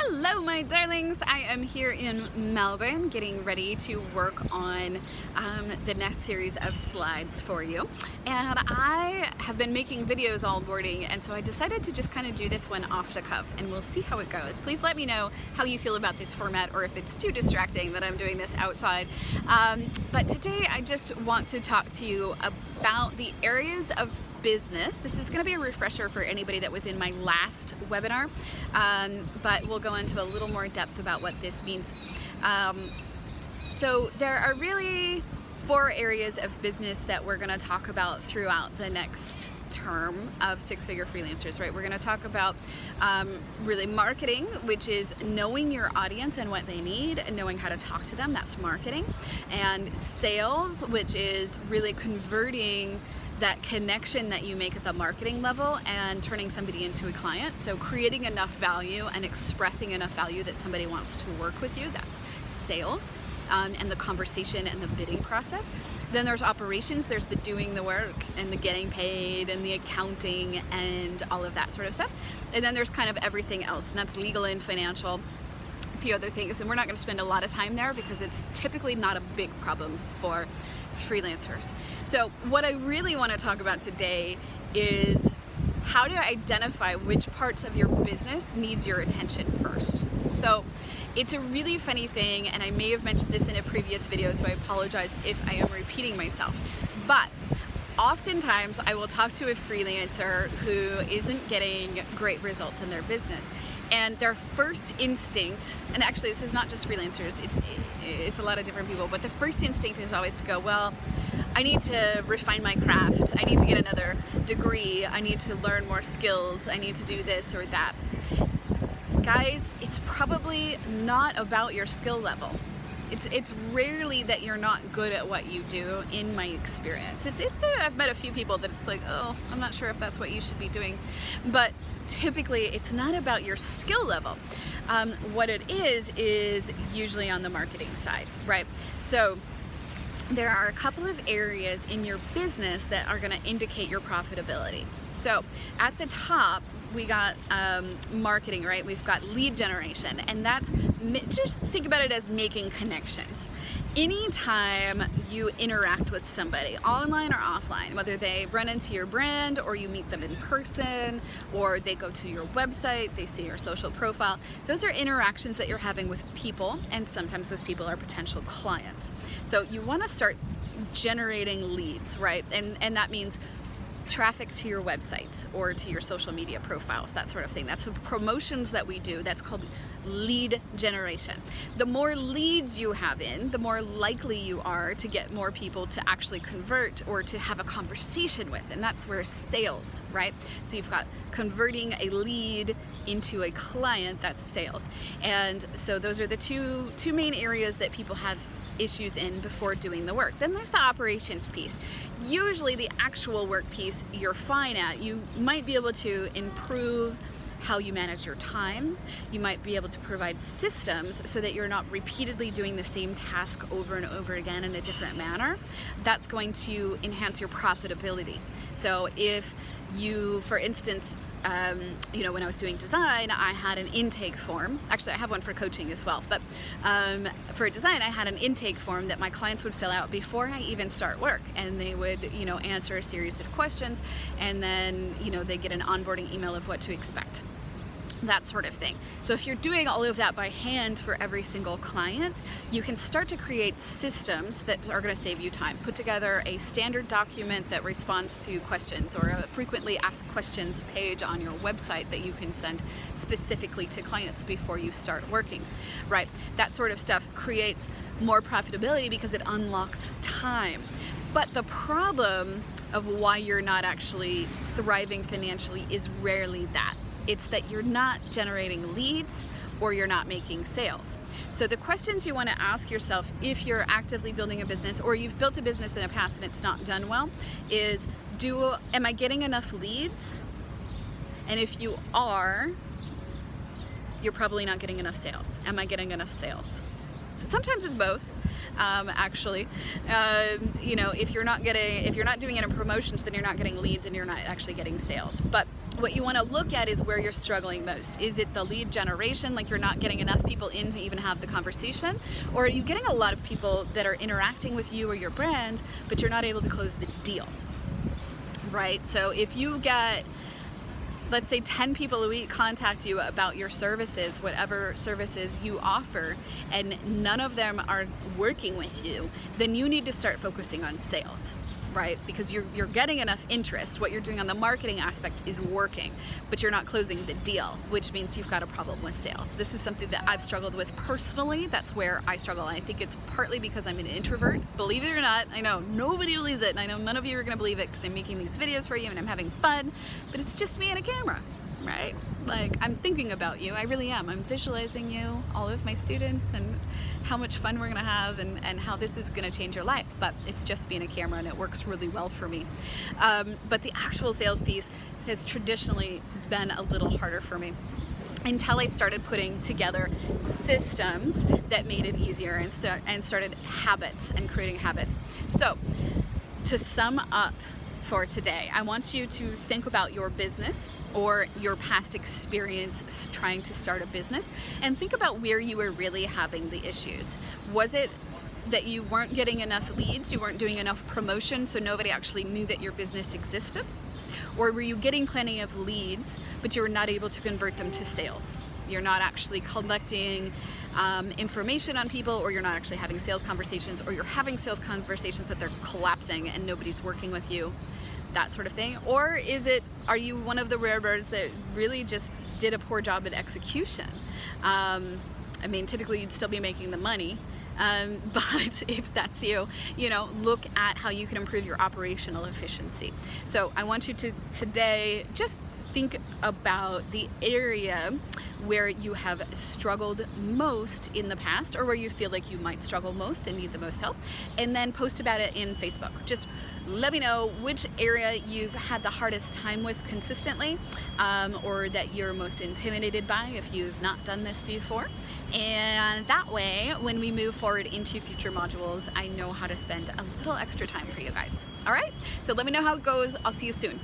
Hello my darlings, I am here in Melbourne getting ready to work on the next series of slides for you, and I have been making videos all morning, and so I decided to just kind of do this one off the cuff and we'll see how it goes. Please let me know how you feel about this format or if it's too distracting that I'm doing this outside. But today I just want to talk to you about the areas of business. This is going to be a refresher for anybody that was in my last webinar, but we'll go into a little more depth about what this means. So there are really 4 areas of business that we're going to talk about throughout the next term of Six-Figure Freelancers, right? We're going to talk about really marketing, which is knowing your audience and what they need and knowing how to talk to them. That's marketing. And sales, which is really converting that connection that you make at the marketing level and turning somebody into a client. So creating enough value and expressing enough value that somebody wants to work with you. That's sales. And the conversation and the bidding process. Then there's operations, there's the doing the work and the getting paid and the accounting and all of that sort of stuff. And then there's kind of everything else, and that's legal and financial, a few other things. And we're not going to spend a lot of time there because it's typically not a big problem for freelancers. So what I really want to talk about today is how to identify which parts of your business needs your attention first. So it's a really funny thing, and I may have mentioned this in a previous video, so I apologize if I am repeating myself. But oftentimes I will talk to a freelancer who isn't getting great results in their business. And their first instinct, and actually this is not just freelancers, it's a lot of different people, but the first instinct is always to go, well, I need to refine my craft, I need to get another degree, I need to learn more skills, I need to do this or that. Guys, it's probably not about your skill level. It's rarely that you're not good at what you do, in my experience. I've met a few people that it's like, oh, I'm not sure if that's what you should be doing. But typically, it's not about your skill level. What it is usually on the marketing side, right? So there are a couple of areas in your business that are going to indicate your profitability. So at the top, we got marketing, right? We've got lead generation, and that's, just think about it as making connections. Anytime you interact with somebody, online or offline, whether they run into your brand or you meet them in person or they go to your website, they see your social profile, those are interactions that you're having with people, and sometimes those people are potential clients. So you want to start generating leads, right? And that means traffic to your website or to your social media profiles, that sort of thing. That's the promotions that we do. That's called lead generation. The more leads you have in, the more likely you are to get more people to actually convert or to have a conversation with, and that's where sales, right? So you've got converting a lead into a client, that's sales. And so those are the two main areas that people have issues in before doing the work. Then there's the operations piece. Usually the actual work piece you're fine at. You might be able to improve how you manage your time. You might be able to provide systems so that you're not repeatedly doing the same task over and over again in a different manner. That's going to enhance your profitability. So if you, for instance, when I was doing design, I had an intake form. Actually, I have one for coaching as well, but for design, I had an intake form that my clients would fill out before I even start work, and they would, answer a series of questions, and then, they get an onboarding email of what to expect. That sort of thing. So if you're doing all of that by hand for every single client, you can start to create systems that are going to save you time. Put together a standard document that responds to questions, or a frequently asked questions page on your website that you can send specifically to clients before you start working, right? That sort of stuff creates more profitability because it unlocks time. But the problem of why you're not actually thriving financially is rarely that. It's that you're not generating leads or you're not making sales. So the questions you want to ask yourself if you're actively building a business or you've built a business in the past and it's not done well is, am I getting enough leads? And if you are, you're probably not getting enough sales. Am I getting enough sales? Sometimes it's both. Actually, you know, if you're not doing any promotions, then you're not getting leads and you're not actually getting sales. But what you want to look at is where you're struggling most. Is it the lead generation, like you're not getting enough people in to even have the conversation? Or are you getting a lot of people that are interacting with you or your brand, but you're not able to close the deal, right? So if you get, let's say 10 people a week contact you about your services, whatever services you offer, and none of them are working with you, then you need to start focusing on sales, right? Because you're getting enough interest. What you're doing on the marketing aspect is working, but you're not closing the deal, which means you've got a problem with sales. This is something that I've struggled with personally. That's where I struggle. And I think it's partly because I'm an introvert. Believe it or not, I know nobody believes it, and I know none of you are gonna believe it because I'm making these videos for you and I'm having fun, but it's just me and a camera, right? Like, I'm thinking about you, I really am. I'm visualizing you, all of my students, and how much fun we're gonna have and how this is gonna change your life, but it's just being a camera and it works really well for me. But the actual sales piece has traditionally been a little harder for me until I started putting together systems that made it easier and started habits and creating habits. So to sum up for today, I want you to think about your business or your past experience trying to start a business and think about where you were really having the issues. Was it that you weren't getting enough leads, you weren't doing enough promotion, so nobody actually knew that your business existed? Or were you getting plenty of leads, but you were not able to convert them to sales? You're not actually collecting information on people, or you're not actually having sales conversations, or you're having sales conversations but they're collapsing and nobody's working with you, that sort of thing. Or are you one of the rare birds that really just did a poor job at execution? I mean, typically you'd still be making the money, but if that's you, you know, look at how you can improve your operational efficiency. So I want you to today just think about the area where you have struggled most in the past, or where you feel like you might struggle most and need the most help, and then post about it in Facebook. Just let me know which area you've had the hardest time with consistently, or that you're most intimidated by if you've not done this before. And that way, when we move forward into future modules, I know how to spend a little extra time for you guys. All right, so let me know how it goes. I'll see you soon.